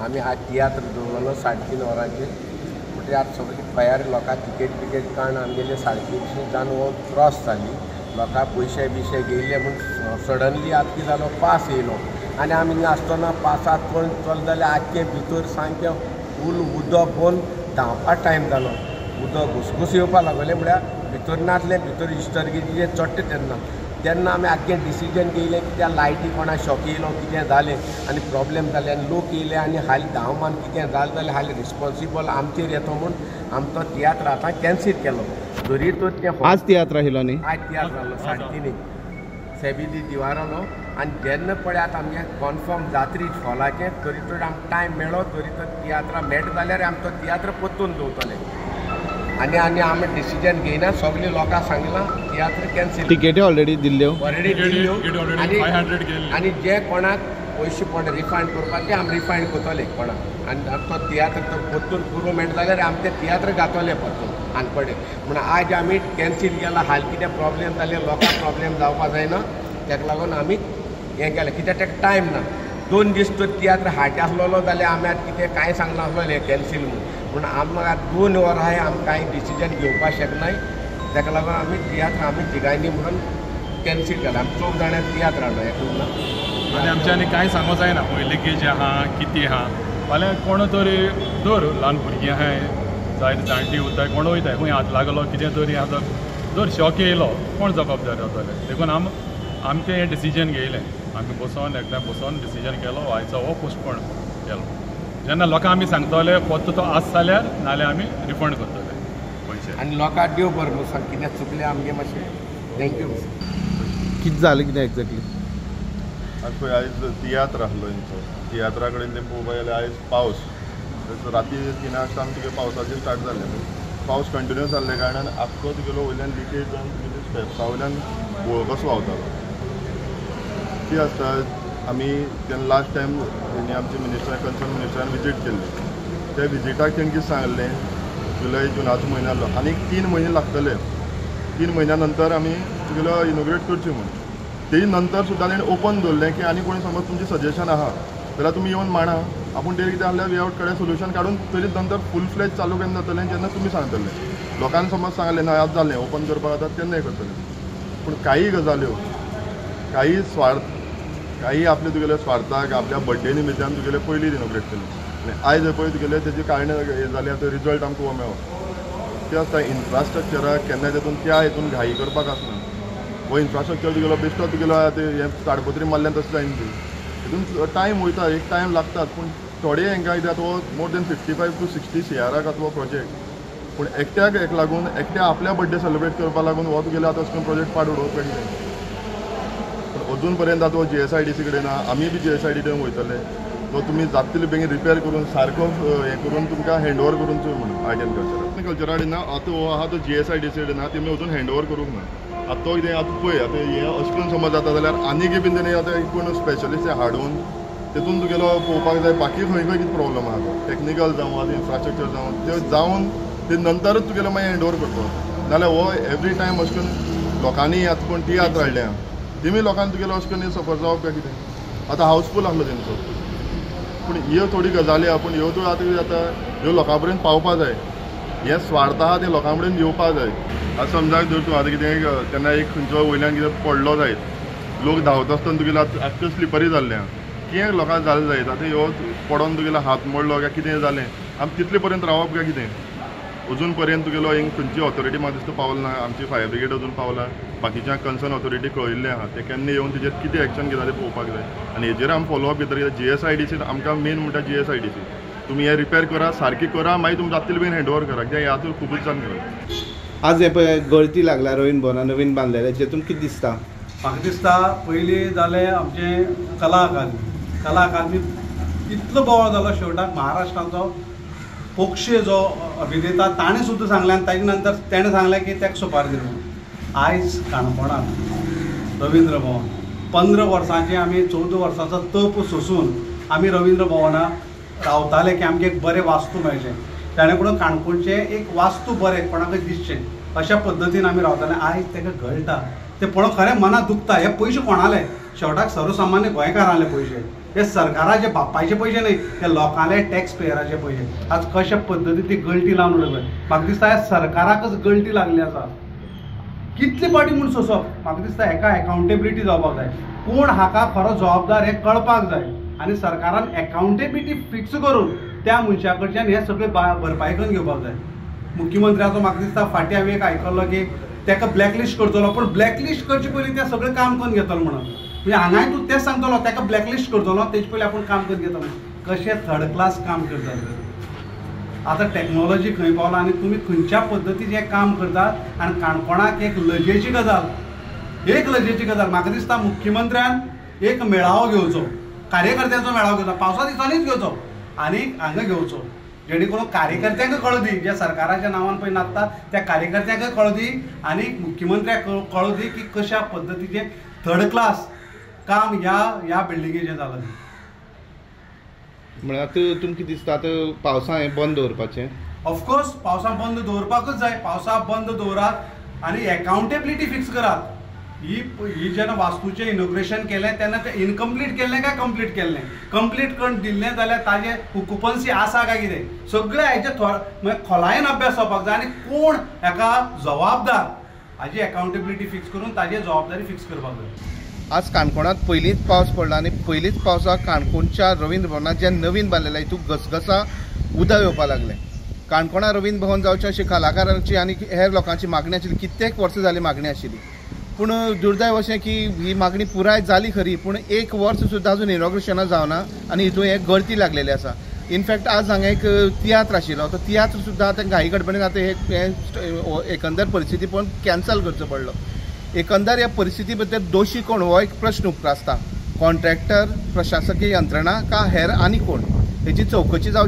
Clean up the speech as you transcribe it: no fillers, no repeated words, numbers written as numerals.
आम्ही आज तियात्र दवरलो 3:30 वरांचेर म्हणजे आज सगळी तयारी लोकां तिकेट कारण आमगेले 3:30 जावन हो क्रॉस जाली लोकां पयशे बिशे गेले म्हूण सडनली आतां कितें जालो पास येयलो आनी आमी हिंगा आसतना पासाक कोण चल जाल्यार आख्खे भितर सामकें फूल उदक पोवन धांवपाक टायम जालो उदक घुसघुस येवपाक लागले म्हळ्यार भितर नासले भितर इश्टर्गीचे चडटे तेन्ना आमी आख्खें डिसिजन घेयलें की त्या लायटी कोणा शॉक येयलो कितें जालें आनी प्रॉब्लेम जाले आनी लोक येयले आनी हालीं धांवमान कितें जालें जाल्यार हालीं रिस्पॉन्सिबल आमचेर येतो म्हूण आमचो तियात्र आतां कॅन्सील केलो जरी तो तें आज तियात्र आशिल्लो न्ही आज तियात्र जालो 3:30 सेबिदी दिवारलो आनी जेन्ना पळय आतां आमगे कन्फर्म जात्री हॉलाचें तरी तर आमकां टायम मेळ्ळो तरी तर तियात्रां मेळटा जाल्यार आमचो तियात्र परतून दवरतले आनी आमी डिसिजन घेयना सगळीं लोकांक सांगलां तियात्र कॅन्सील टिकेटी ऑलरेडी दिल्ल्यो आनी जे कोणाक पयशे पडले रिफंड करपाक ते आमी रिफंड करतले कोणाक आनी तो तियात्र तो परतून पुरो मेळटा जाल्यार आमी ते तियात्र घातले परतून आनपडे म्हण आज आमी कॅन्सील केला हाल कितें प्रॉब्लेम जाले लोकांक प्रॉब्लेम जावपाक जायना ताका लागून आमी हें केलें कित्याक ताका टायम ना 2 दीस तो तियात्र हाटे आसलेलो जाल्यार आमी आतां कितें कांय सांगनासलें कॅन्सील म्हूण आमकां 2 वरां हाय आमी कांय डिसिजन घेवपाक शकनाय ताका लागून आमी तियात्र आमी तिगांयनी म्हणून कॅन्सील केलें आमी 4 जाणां तियात्र हाडलो एकूण आनी आमच्यांनी कांय सांगो जायना पयलीं केजी आहा कितें आहा फाल्यां कोण तरी दर ल्हान भुरगीं आहाय जायत जाणटी उरताय कोण वयताय खंय हात लागलो कितें तरी आतां जर शॉक येयलो कोण जबाबदार जातले देखून आमचें हें डिसिजन घेयलें आमी बसोन एकदां बसोन डिसिजन केलो आयचो हो पोस्टपोन केलो जेन्ना लोकांक आमी सांगतले फक्त तो आस जाल्यार नाल्यार आमी रिफंड करतले पयशे आनी लोकांक देव बरें म्हूण सांग कितें चुकलें आमगे मातशें थँक्यू कितें जालें कितें एक्झॅक्टली आज पळय आयज तियात्र आसलो हेंचो तियात्रा कडेन तें पळोवपाक गेल्यार आयज पावस राती 3:00 सावन तुगे पावसाचें स्टार्ट जाल्लें पावस कंटिन्यूस जाल्ले कारणान आख्खो तुगेलो वयल्यान लिकेज जावन तुगेले स्टेप्सा वयल्यान कसो व्हांवतालो ती आसता आमी तेन्ना लास्ट टायम तेणी आमचे कन्सर्न मिनिस्टरान विजीट केल्ली त्या विजिटाक तेणें कितें सांगलें जुलय जुनाचो म्हयनो आहलो आनीक 3 म्हयने लागतले 3 म्हयन्या नंतर आमी तुगेलो इनोग्रेट करची म्हूण तेजी नंतर सुद्दां तेणें ओपन दवरलें की आनी कोणी समज तुमचें सजेशन आहा जाल्यार तुमी येवन मांडा आपूण तें कितें आहल्यार वे आउट कडेन सोल्युशन काडून तरी नंतर फूल फ्लेज चालू केन्ना जातलें जेन्ना तुमी सांगतले लोकांनी समज सांगलें ना आज जालें ओपन करपाक जाता तेन्ना हें करतलें पूण काही गजाल्यो काही स्वार्थ काही आपले तुगेले स्वार्थाक आपल्या बड्डे निमित्यान तुगेले पयलीं इनोग्रेट केलें आनी आयज पळय तुगेले तेजी कारणां हें जाली आतां रिजल्ट आमकां हो मेळ्ळो तें आसता इन्फ्रास्ट्रक्चराक केन्ना तेतून त्या हितून घाई करपाक आसना हो इन्फ्रास्ट्रक्चर तुगेलो बेश्टो तुगेलो हें ताडपत्री मारल्यान तशें जायना ती हितून टायम वयता एक टायम लागतात पूण थोडे हांकां कित्याक हो मोर देन 55 to 60 CRाक आतां हो प्रोजेक्ट पूण एकट्याक हेका लागून एकट्या आपल्या बड्डे सेलिब्रेट करपा लागून हो तुगेलो आतां अशें प्रोजेक्ट पाड उडोवपाक कितें पूण अजून पर्यंत आतां GSIDC कडेन ना आमी बी GSIDC कडेन वयतले तो तुमी जाता तितले बेगीन रिपेर करून सारको हें करून तुमकां हँड ओवर करून म्हूण आर्ट एंड कल्चरा कडेन ना आतां हो आहा तो GSIDC कडेन ना तेमी अजून हँड ओवर करूंक ना आतां तो कितें आतां पळय आतां हें अशें करून समज जाता जाल्यार आनीक बीन तेणी आतां कोण स्पेशलिस्ट हाडून तेतून तुगेलो पळोवपाक जाय बाकी खंय खंय कितें प्रॉब्लम आहा तो टॅक्निकल जावं आतां इन्फ्रास्ट्रक्चर जावं त्यो जावन ते नंतरच तुगेलो मागीर हँड ओवर करतो नाल्यार हो एवरी टायम अशें करून लोकांनी आतां कोण तियात्र हाडल्या तेमी लोकांनी तुगेलो अशें करून सफर जावप काय कितें आतां हावसफूल आसलो तेंचो पूण ह्यो थोडी गजाली आहा पूण ह्यो आतां कितें जाता ह्यो लोकां पर्यंत पावपा जाय हें स्वार्थ आहा तें लोकां कडेन येवपा जाय आतां समजा जर तूं आतां कितें तेन्ना एक खंयचो वयल्यान कितें पडलो जायत लोक धांवता आसतना तुगेलो आख्खो स्लिपरी जाल्लें आहा कितें लोकांक जालें जायत आतां ह्यो पडोन तुगेलो हात मोडलो काय कितें जालें आमी तितले पर्यंत रावप काय कितें अजून पर्यंत तुगेलो हिंग खंयची ऑथॉरिटी म्हाका दिसता पावला ना आमची फायर ब्रिगेड अजून पावला बाकीच्या कन्सर्न ऑथॉरिटी कळयल्लें आहा ते केन्ना येवन तेजेर कितें एक्शन घेता तें पळोवपाक जाय आनी हेजेर आमी फॉलोअप घेतले कित्याक GSIDC आमकां मेन म्हणटा GSIDC तुमी हें रिपेर करा सारकी करा मागीर तुमी जाता तितले बेगीन हँड ओवर करा कित्याक हें आतां खूबच जाण करा आज हें पळय गळती लागल्या रवींद्र भवनान नवीन बांदलेलें तेतून कितें दिसता म्हाका दिसता पयलीं जालें आमचें कला अकादमी इतलो बोवाळ जालो शेवटाक महाराष्ट्राचो पोक्षे जो अभिनेता ताणें सुद्दां सांगलें आनी ताजे नंतर तेणें सांगलें की ताका सुपारी दिलो आयज काणकोणांत रवींद्र भवन 15 वर्सांचें आमी 14 वर्सांचो तप सोंसून आमी रवींद्र भवनाक रावताले की आमकां एक बरें वास्तू मेळचें ताणें कडेन काणकोणचें एक वास्तू बरें कोणाकय दिसचें अशा पद्दतीन आमी रावताले आयज ताका गळटा तें पळोवन खरें मनाक दुखता हे पयशे कोणाले शेवटाक सर्वसामान्य गोंयकारांले पयशे हे सरकाराचे बापायचे पैसे नाही, हे लोकांले टॅक्स पेयराचे पैसे. आज कशा पद्दतीन ती गळटी लावन उडय. म्हाका दिसता ह्या सरकाराकच गळटी लागली आसा. कितली पाटी म्हूण सोंसप. म्हाका दिसता हेका एकाउंटेबिलिटी जावपाक जाय. कोण हाका खरो जबाबदार हे कळपाक जाय आनी सरकारान एकाउंटेबिलिटी फिक्स करून त्या मनशा कडच्यान हे सगळे भरपाई करून घेवपाक जाय. मुख्यमंत्र्याचो म्हाका दिसता फाटीं हांवें एक आयकल्लो की ताका ब्लॅकलिस्ट करतलो, पूण ब्लॅकलिस्ट करचे पयलीं तें सगळें काम करून घेतलो म्हणून. म्हणजे हांगाय तूं तेंच सांगतलो ताका ब्लॅकलिस्ट करतलो, तेजे पयलीं आपूण काम करून घेतलो. कशें थर्ड क्लास काम करतात. आतां टॅक्नॉलॉजी खंय पावला आनी तुमी खंयच्या पद्दतीन हें काम करतात. आनी काणकोणाक एक लजेची गजाल, म्हाका दिसता मुख्यमंत्र्यान एक मेळावो घेवचो, कार्यकर्त्यांचो मेळावो घेवचो, पावसा दिसांनीच घेवचो आनी हांगा घेवचो, जेणे करून कार्यकर्त्यांक कळू दी, जे सरकाराच्या नांवान पळय नाचतात त्या कार्यकर्त्यांक कळू दी आनी मुख्यमंत्र्याक कळू दी की कशा पद्दतीचें थर्ड क्लास काम ह्या बिल्डिंगेचें जालां. म्हळ्यार आतां तुमकां दिसता आतां पावसा हें बंद दवरपाचें? ऑफकोर्स पावसा बंद दवरपाकूच जाय. पावसा बंद दवरात आनी एकाउंटेबिलिटी फिक्स करात. ही जेन्ना वास्तूचें इनॉग्रेशन केलें तेन्ना तें इनकम्प्लीट केल्लें काय कंप्लीट केल्लें? कंप्लीट करून दिल्लें जाल्यार ताजें ऑक्युपन्सी आसा काय कितें सगळें हेचे खोलायेन अभ्यास जावपाक जाय. आनी कोण हेका जबाबदार हाजी एकाउंटेबिलिटी फिक्स करून ताजी जबाबदारी फिक्स करपाक जाय. आज काणकोणांत पयलींच पावस पडला आनी पयलींच पावसाक काणकोणच्या रवींद्र भवनात जें नवीन बांदलेलें हितूंत घसघसा उदक येवपाक लागलें. काणकोणा रवींद्र भवन जावचें अशी कलाकारांची आनी हेर लोकांची मागणी आशिल्ली, कित्येक वर्सां जाली मागणी आशिल्ली. पूण दुर्दैव अशें की ही मागणी पुराय जाली खरी, पूण एक वर्स सुद्दां अजून इनॉग्रेशनाक जावना आनी हितून हे गळती लागलेली आसा. इनफॅक्ट आज हांगा एक तियात्र आशिल्लो, तो तियात्र सुद्दां आतां घाई गडबडीन आतां हे एकंदर परिस्थिती पळोवन कॅन्सल करचो पडलो. एकंदर ह्या परिस्थिती बद्दल दोशी कोण हो एक प्रश्न उप्रासता. कॉन्ट्रॅक्टर, प्रशासकीय यंत्रणा का हेर आनी कोण? हेची चवकशी जावची.